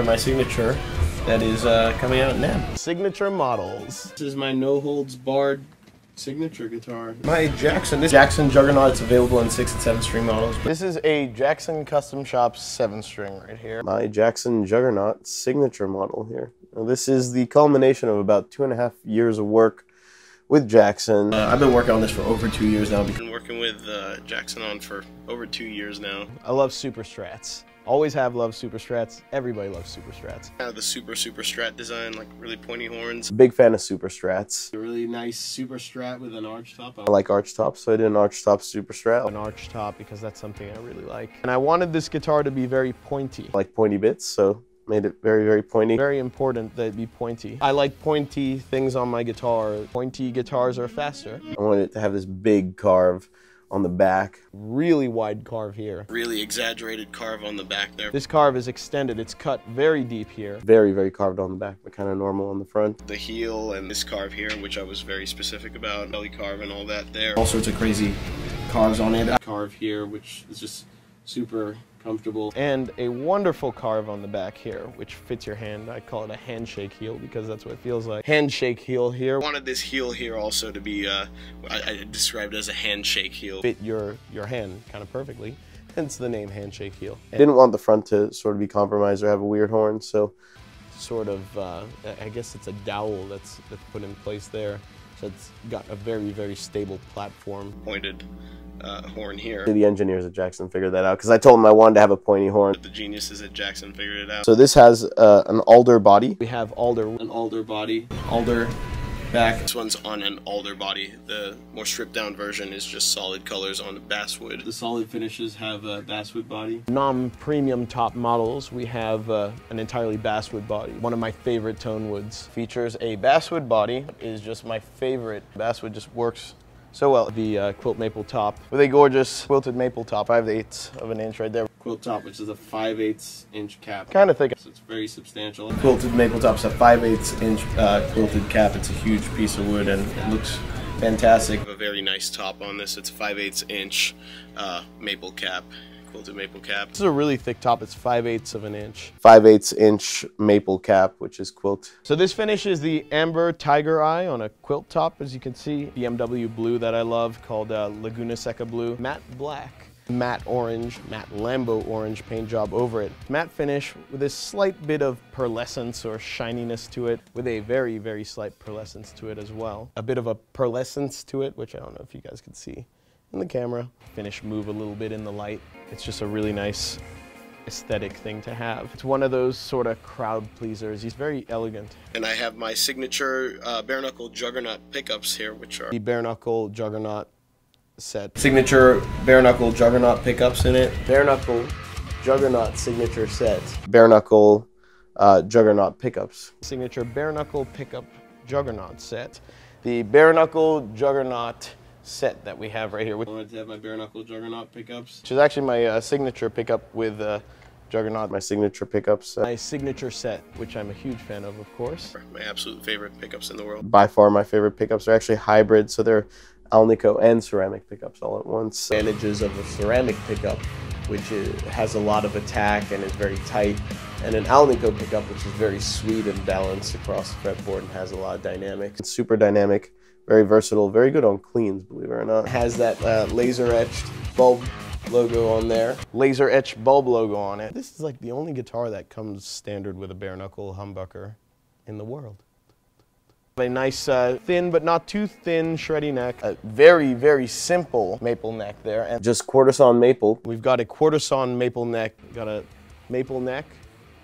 My signature that is coming out now. Signature models. This is my no holds barred signature guitar. My Jackson. This Jackson Juggernaut. It's available in 6 and 7 string models. This is a Jackson Custom Shop 7 string right here. My Jackson Juggernaut signature model here. Now, this is the culmination of about 2.5 years of work with Jackson. I've been working on this for over 2 years now. I've been working with Jackson on for over 2 years now. I love Super Strats. Always have loved Super Strats. Everybody loves Super Strats. The Super Strat design, like really pointy horns. Big fan of Super Strats. A really nice Super Strat with an arch top. I like arch tops, so I did an arch top Super Strat. An arch top because that's something I really like. And I wanted this guitar to be very pointy. I like pointy bits, so made it very, very pointy. Very important that it be pointy. I like pointy things on my guitar. Pointy guitars are faster. I wanted it to have this big carve on the back. Really wide carve here. Really exaggerated carve on the back there. This carve is extended. It's cut very deep here. Very, very carved on the back, but kind of normal on the front. The heel and this carve here, which I was very specific about. Belly carve and all that there. All sorts of crazy carves on it. Carve here, which is just super comfortable. And a wonderful carve on the back here, which fits your hand. I call it a handshake heel because that's what it feels like. Handshake heel here. I wanted this heel here also to be, I described it as a handshake heel. Fit your hand kind of perfectly, hence the name handshake heel. I didn't want the front to sort of be compromised or have a weird horn, so sort of, I guess it's a dowel that's put in place there. So it's got a very, very stable platform. Pointed horn here. The engineers at Jackson figured that out because I told them I wanted to have a pointy horn. The geniuses at Jackson figured it out. So this has an alder body. We have an alder body, alder back. This one's on an alder body. The more stripped down version is just solid colors on basswood. The solid finishes have a basswood body. Non-premium top models, we have an entirely basswood body. One of my favorite tone woods. Features a basswood body. It is just my favorite. Basswood just works so well. The quilt maple top with a gorgeous quilted maple top, 5/8 of an inch right there. Quilt top, which is a 5/8 inch cap. Kind of thick, so it's very substantial. Quilted maple top's a 5/8 inch quilted cap. It's a huge piece of wood and it looks fantastic. A very nice top on this. It's 5/8 inch maple cap. Quilted maple cap. This is a really thick top. It's 5/8 of an inch. 5/8 inch maple cap, which is quilt. So this finish is the amber tiger eye on a quilt top, as you can see. BMW blue that I love called Laguna Seca blue. Matte black, matte orange, matte Lambo orange paint job over it. Matte finish with a slight bit of pearlescence or shininess to it, with a very, very slight pearlescence to it as well. A bit of a pearlescence to it, which I don't know if you guys can see in the camera. Finish move a little bit in the light. It's just a really nice aesthetic thing to have. It's one of those sort of crowd pleasers. He's very elegant. And I have my signature bare knuckle Juggernaut pickups here, which are the bare knuckle Juggernaut set. Signature bare knuckle Juggernaut pickups in it. Bare knuckle Juggernaut signature set. Bare knuckle Juggernaut pickups. Signature bare knuckle pickup Juggernaut set. The bare knuckle Juggernaut set that we have right here. I wanted to have my bare knuckle Juggernaut pickups, which is actually my signature pickup with Juggernaut. My signature pickups. My signature set, which I'm a huge fan of course. My absolute favorite pickups in the world. By far my favorite pickups. They're actually hybrid, so they're Alnico and ceramic pickups all at once. Advantages of a ceramic pickup, which has a lot of attack and is very tight, and an Alnico pickup, which is very sweet and balanced across the fretboard and has a lot of dynamics. It's super dynamic. Very versatile, very good on cleans, believe it or not. It has that laser-etched bulb logo on there. Laser-etched bulb logo on it. This is like the only guitar that comes standard with a bare knuckle humbucker in the world. A nice thin but not too thin shreddy neck. A very, very simple maple neck there. And just quarter-sawn maple. We've got a quarter-sawn maple neck. Got a maple neck,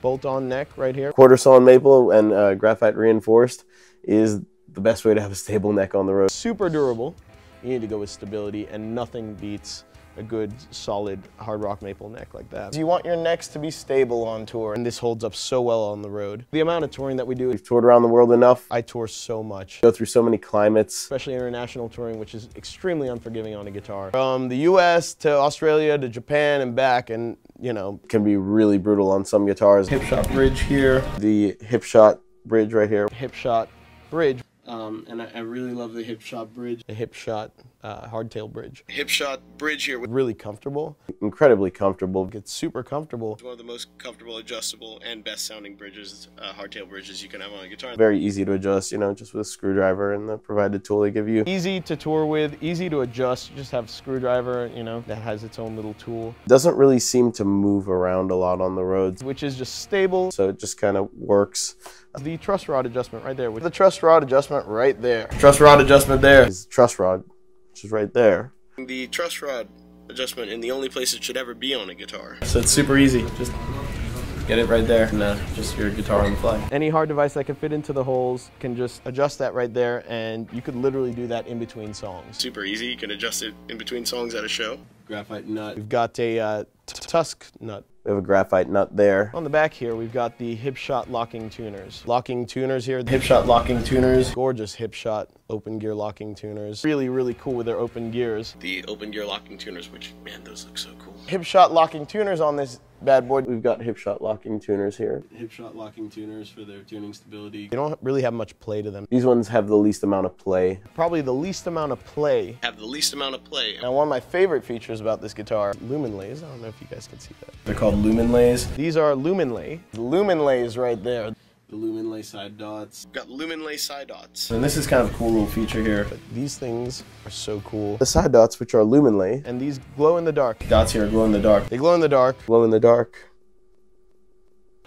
bolt-on neck right here. Quarter-sawn maple and graphite reinforced is the best way to have a stable neck on the road. Super durable. You need to go with stability, and nothing beats a good, solid, hard rock maple neck like that. You want your necks to be stable on tour, and this holds up so well on the road. The amount of touring that we do, we've toured around the world enough. I tour so much. Go through so many climates. Especially international touring, which is extremely unforgiving on a guitar. From the US to Australia to Japan and back, and you know, can be really brutal on some guitars. Hip shot bridge here. The hip shot bridge right here. Hip shot bridge. And I really love the hip shot bridge. The hip shot hardtail bridge. Hip shot bridge here. Really comfortable. Incredibly comfortable. It's super comfortable. It's one of the most comfortable, adjustable, and best sounding bridges, hardtail bridges you can have on a guitar. Very easy to adjust, you know, just with a screwdriver and the provided tool they give you. Easy to tour with, easy to adjust. You just have a screwdriver, you know, that has its own little tool. Doesn't really seem to move around a lot on the roads, which is just stable. So it just kind of works. The truss rod adjustment right there. With the truss rod adjustment right there. Truss rod adjustment there. Is the truss rod, which is right there. The truss rod adjustment in the only place it should ever be on a guitar. So it's super easy. Just get it right there and just your guitar on the fly. Any hard device that can fit into the holes can just adjust that right there, and you could literally do that in between songs. Super easy. You can adjust it in between songs at a show. Graphite nut. We've got a tusk nut. We have a graphite nut there. On the back here, we've got the hip shot locking tuners. Locking tuners here. The hip shot locking tuners. Gorgeous hip shot open gear locking tuners. Really, really cool with their open gears. The open gear locking tuners, which, man, those look so cool. Hip shot locking tuners on this bad boy. We've got hip shot locking tuners here. Hip shot locking tuners for their tuning stability. They don't really have much play to them. These ones have the least amount of play. Probably the least amount of play. Have the least amount of play. Now, one of my favorite features about this guitar, lumen lays. I don't know if you guys can see that. They're called lumen lays. These are lumen lay. The lumen lays right there. The lumen lay side dots. Got lumen lay side dots. And this is kind of a cool little feature here. But these things are so cool. The side dots, which are lumen lay, and these glow in the dark. Dots here glow in the dark. They glow in the dark. Glow in the dark.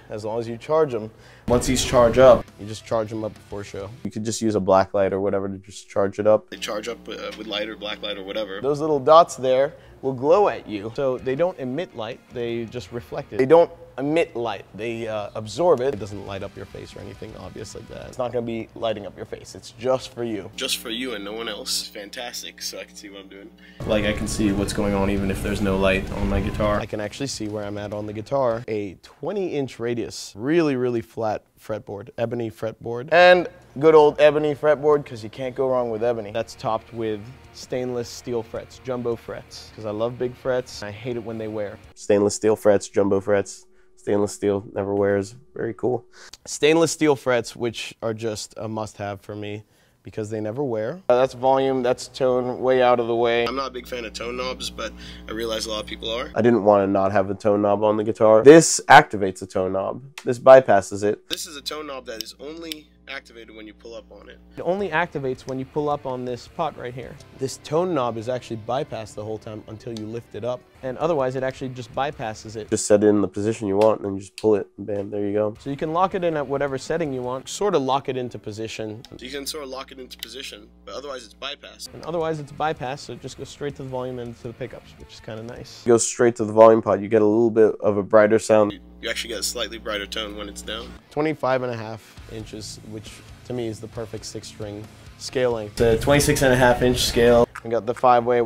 As long as you charge them. Once these charge up, you just charge them up before show. You could just use a black light or whatever to just charge it up. They charge up with light or black light or whatever. Those little dots there will glow at you. So they don't emit light, they just reflect it. They don't emit light, they absorb it. It doesn't light up your face or anything obvious like that. It's not gonna be lighting up your face, it's just for you. Just for you and no one else. Fantastic, so I can see what I'm doing. Like, I can see what's going on even if there's no light on my guitar. I can actually see where I'm at on the guitar. A 20-inch radius, really, really flat fretboard, ebony fretboard. And good old ebony fretboard, because you can't go wrong with ebony. That's topped with stainless steel frets, jumbo frets, because I love big frets. I hate it when they wear. Stainless steel frets, jumbo frets. Stainless steel never wears. Very cool. Stainless steel frets, which are just a must-have for me because they never wear. That's volume, that's tone, way out of the way. I'm not a big fan of tone knobs, but I realize a lot of people are. I didn't want to not have a tone knob on the guitar. This activates a tone knob. This bypasses it. This is a tone knob that is only activated when you pull up on it. It only activates when you pull up on this pot right here. This tone knob is actually bypassed the whole time until you lift it up, and otherwise it actually just bypasses it. Just set it in the position you want and then you just pull it and bam, there you go. So you can lock it in at whatever setting you want, sort of lock it into position. So you can sort of lock it into position, but otherwise it's bypassed. And otherwise it's bypassed, so it just goes straight to the volume and to the pickups, which is kind of nice. It goes straight to the volume pot, you get a little bit of a brighter sound. You actually get a slightly brighter tone when it's down. 25.5 inches, which to me is the perfect 6-string scale length. It's a 26.5-inch scale. We got the five-way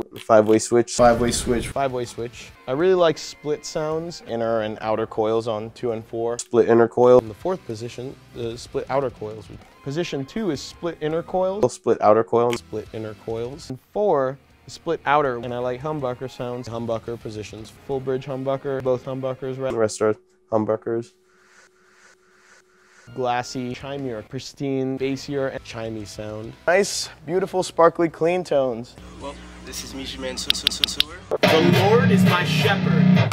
switch. Five-way switch. I really like split sounds, inner and outer coils on 2 and 4. Split inner coil. In the 4th position, the split outer coils. Position 2 is split inner coils. Split outer coil. Split inner coils. And 4, split outer, and I like humbucker sounds. Humbucker positions. Full bridge humbucker, both humbuckers. The rest are humbuckers. Glassy, chimier, pristine, bassier, and chimey sound. Nice, beautiful, sparkly, clean tones. Well, this is Misha Mansoor. The Lord is my shepherd.